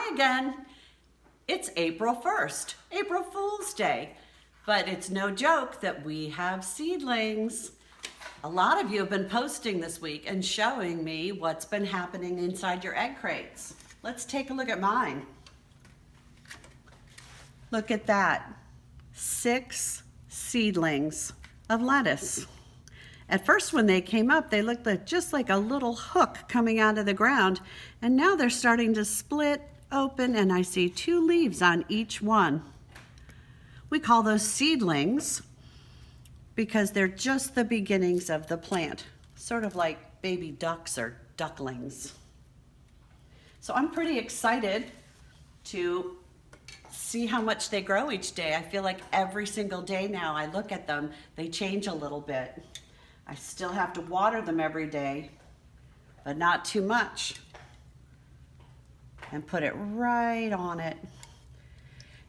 Hi again. It's April 1st, April Fool's Day, but it's no joke that we have seedlings. A lot of you have been posting this week and showing me what's been happening inside your egg crates. Let's take a look at mine. Look at that, 6 seedlings of lettuce. At first when they came up, they looked like just like a little hook coming out of the ground, and now they're starting to split open, and I see 2 leaves on each one. We call those seedlings because they're just the beginnings of the plant, sort of like baby ducks or ducklings. So I'm pretty excited to see how much they grow each day. I feel like every single day now I look at them, they change a little bit. I still have to water them every day, but not too much. And put it right on it.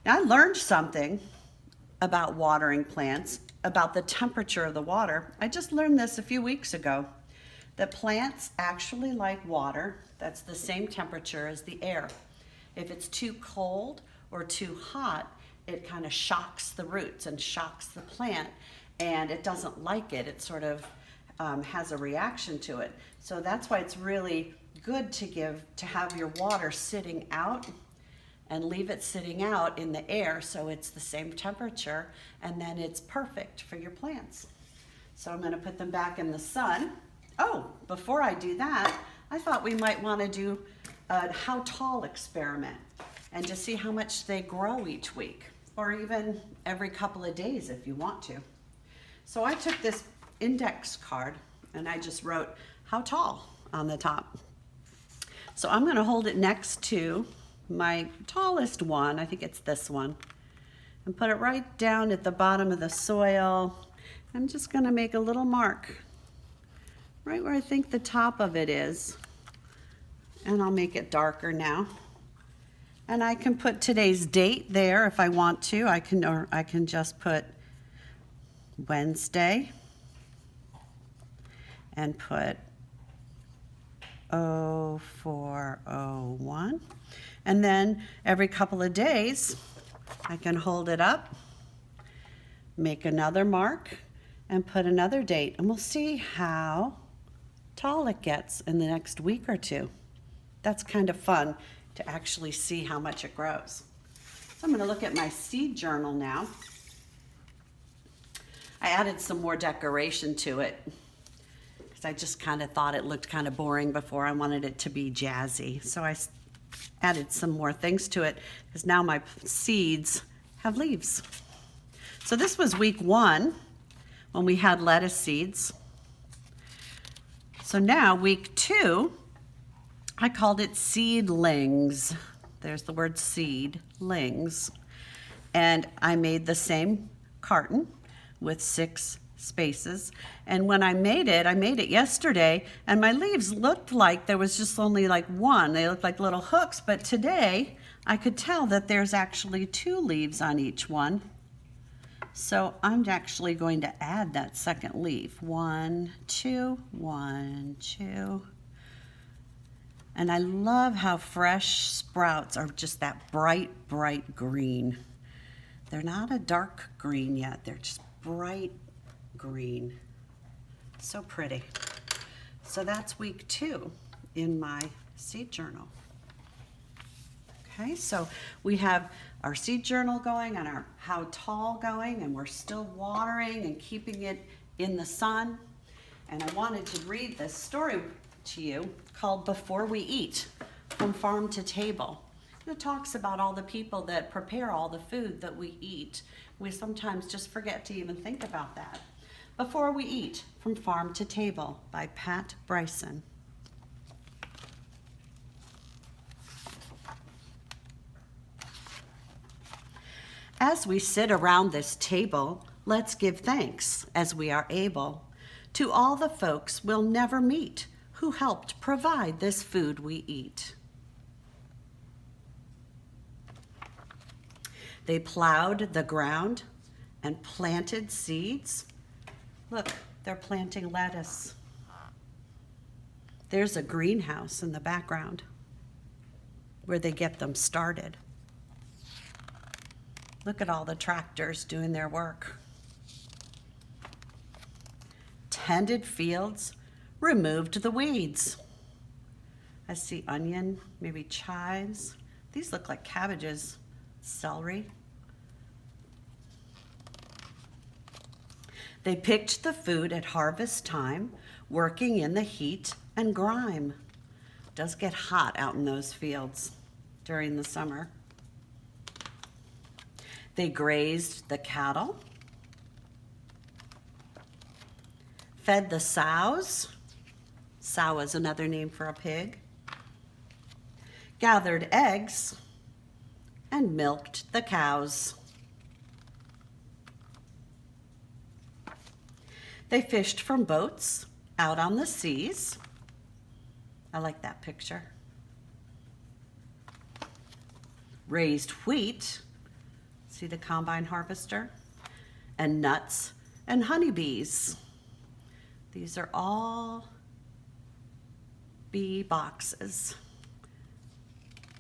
Now I learned something about watering plants, about the temperature of the water. I just learned this a few weeks ago, that plants actually like water that's the same temperature as the air. If it's too cold or too hot, it kind of shocks the roots and shocks the plant, and it doesn't like it. It sort of has a reaction to it. So that's why it's really good to have your water sitting out and leave it sitting out in the air so it's the same temperature, and then it's perfect for your plants. So I'm going to put them back in the sun. Oh, before I do that, I thought we might want to do a how tall experiment and just see how much they grow each week, or even every couple of days if you want to. So I took this index card and I just wrote how tall on the top. So I'm going to hold it next to my tallest one, I think it's this one, and put it right down at the bottom of the soil. I'm just going to make a little mark right where I think the top of it is, and I'll make it darker now. And I can put today's date there if I want to. I can just put Wednesday and put 0401. And then every couple of days, I can hold it up, make another mark, and put another date. And we'll see how tall it gets in the next week or two. That's kind of fun to actually see how much it grows. So I'm going to look at my seed journal now. I added some more decoration to it because I just kind of thought it looked kind of boring before. I wanted it to be jazzy. So I added some more things to it because now my seeds have leaves. So this was week 1 when we had lettuce seeds. So now week 2, I called it seedlings. There's the word seedlings. And I made the same carton with 6 spaces. And when I made it yesterday, and my leaves looked like there was just only like 1. They looked like little hooks, but today I could tell that there's actually 2 leaves on each one. So I'm actually going to add that second leaf. 1, 2, 1, 2. And I love how fresh sprouts are just that bright, bright green. They're not a dark green yet. They're just bright green. So pretty. So that's week 2 in my seed journal. Okay, so we have our seed journal going and our how tall going, and we're still watering and keeping it in the sun. And I wanted to read this story to you called Before We Eat, From Farm to Table. It talks about all the people that prepare all the food that we eat. We sometimes just forget to even think about that. Before We Eat, From Farm to Table by Pat Bryson. As we sit around this table, let's give thanks as we are able to all the folks we'll never meet who helped provide this food we eat. They plowed the ground and planted seeds. Look, they're planting lettuce. There's a greenhouse in the background. where they get them started. Look at all the tractors doing their work. Tended fields, removed the weeds. I see onion, maybe chives. These look like cabbages, celery. They picked the food at harvest time, working in the heat and grime. It does get hot out in those fields during the summer. They grazed the cattle, fed the sows. Sow is another name for a pig. Gathered eggs and milked the cows. They fished from boats out on the seas. I like that picture. Raised wheat, see the combine harvester, and nuts and honeybees. These are all bee boxes.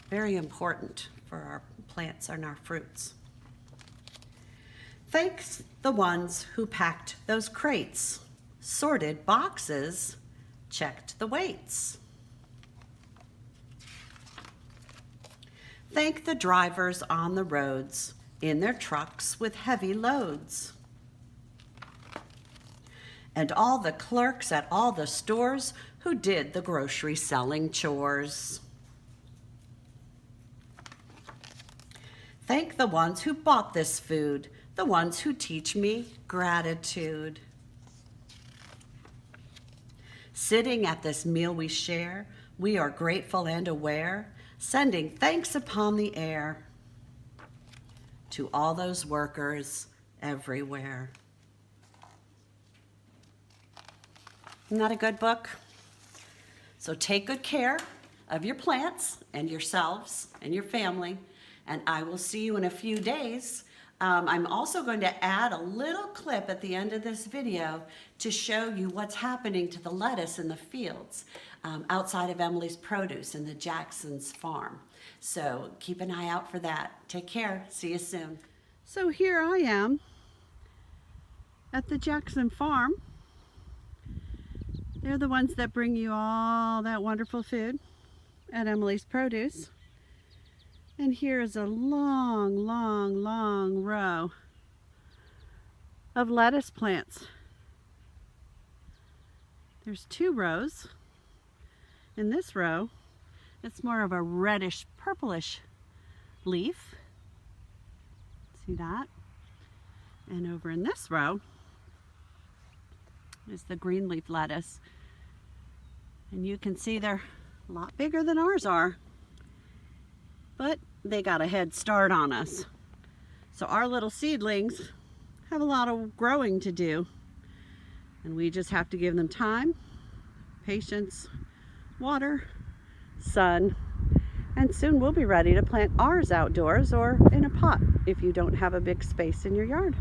Very important for our plants and our fruits. Thanks the ones who packed those crates, sorted boxes, checked the weights. Thank the drivers on the roads in their trucks with heavy loads. And all the clerks at all the stores who did the grocery selling chores. Thank the ones who bought this food, the ones who teach me gratitude. Sitting at this meal we share, we are grateful and aware, sending thanks upon the air to all those workers everywhere. Isn't that a good book? So take good care of your plants and yourselves and your family, and I will see you in a few days. I'm also going to add a little clip at the end of this video to show you what's happening to the lettuce in the fields outside of Emily's Produce in the Jackson's farm. So keep an eye out for that. Take care. See you soon. So here I am at the Jackson farm. They're the ones that bring you all that wonderful food at Emily's Produce. And here is a long, long, long row of lettuce plants. There's 2 rows. In this row, it's more of a reddish, purplish leaf. See that? And over in this row is the green leaf lettuce. And you can see they're a lot bigger than ours are. But they got a head start on us. So our little seedlings have a lot of growing to do. And we just have to give them time, patience, water, sun, and soon we'll be ready to plant ours outdoors or in a pot if you don't have a big space in your yard.